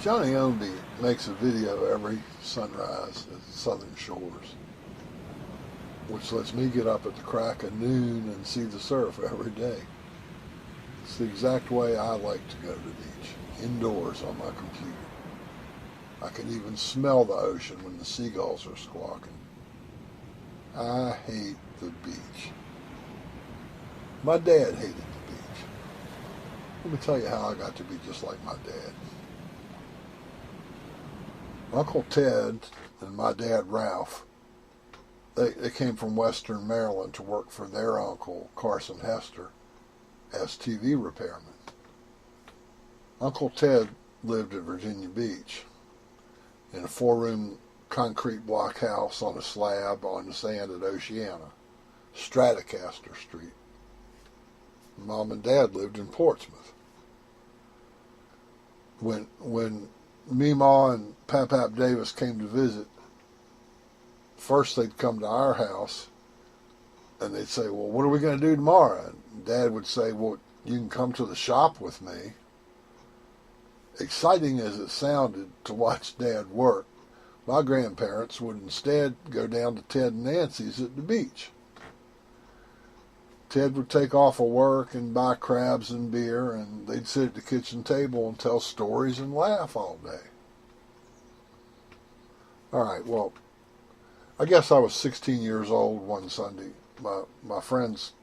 Johnny Ownby makes a video every sunrise at the Southern Shores, which lets me get up at the crack of noon and see the surf every day. It's the exact way I like to go to the beach, indoors on my computer. I can even smell the ocean when the seagulls are squawking. I hate the beach. My dad hated the beach. Let me tell you how I got to be just like my dad. Uncle Ted and my dad Ralph, they came from Western Maryland to work for their uncle Carson Hester as TV repairman. Uncle Ted lived at Virginia Beach in a 4-room concrete block house on a slab on the sand at Oceana, Stratocaster Street. Mom and Dad lived in Portsmouth. When Meemaw and Pap Davis came to visit, first they'd come to our house and they'd say, well, what are we going to do tomorrow? And Dad would say, well, you can come to the shop with me. Exciting as it sounded to watch Dad work, my grandparents would instead go down to Ted and Nancy's at the beach. Ted would take off of work and buy crabs and beer, and they'd sit at the kitchen table and tell stories and laugh all day. All right, well, I guess I was 16 years old one Sunday. My friends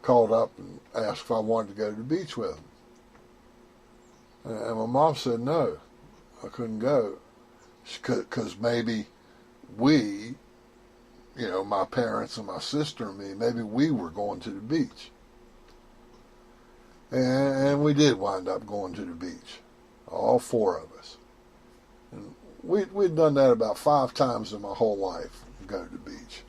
called up and asked if I wanted to go to the beach with them. And my mom said no, I couldn't go. Because maybe we, my parents and my sister and me, maybe we were going to the beach. And we did wind up going to the beach, all 4 of us. And we'd done that about 5 times in my whole life, go to the beach.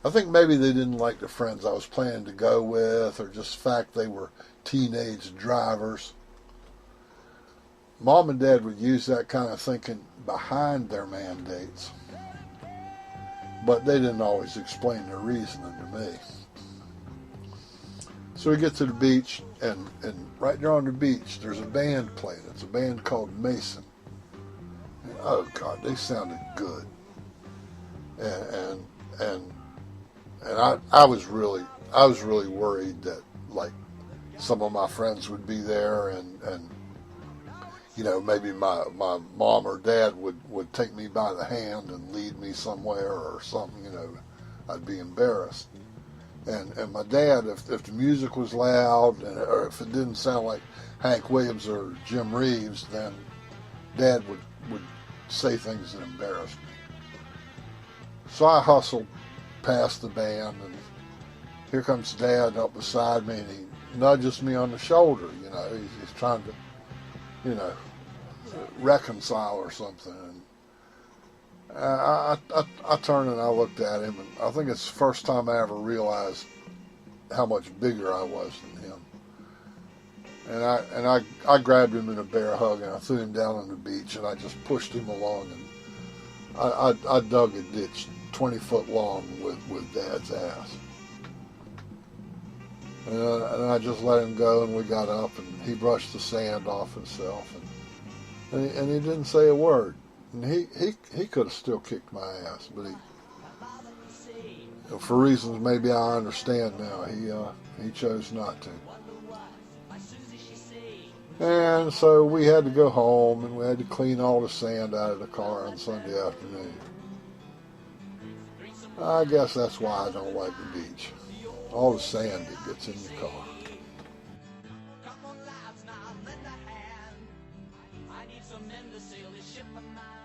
I think maybe they didn't like the friends I was planning to go with, or just the fact they were teenage drivers. Mom and Dad would use that kind of thinking behind their mandates, but they didn't always explain their reasoning to me. So we get to the beach, and right there on the beach, there's a band playing. It's a band called Mason. And, oh God, they sounded good. And I was really worried that like some of my friends would be there, and maybe my mom or dad would take me by the hand and lead me somewhere or something, I'd be embarrassed. And my dad, if the music was loud, or if it didn't sound like Hank Williams or Jim Reeves, then Dad would say things that embarrassed me. So I hustled past the band, and here comes Dad up beside me, and he nudges me on the shoulder, he's trying to, reconcile or something. And I turned and I looked at him, and I think it's the first time I ever realized how much bigger I was than him. And I grabbed him in a bear hug, and I threw him down on the beach, and I just pushed him along, and I dug a ditch 20 foot long with Dad's ass. And I just let him go, and we got up, and he brushed the sand off himself, and he didn't say a word. And he could have still kicked my ass, but for reasons maybe I understand now, he chose not to. And so we had to go home, and we had to clean all the sand out of the car on Sunday afternoon. I guess that's why I don't like the beach. All the sand that gets in your car. I need some men to sail this ship of mine.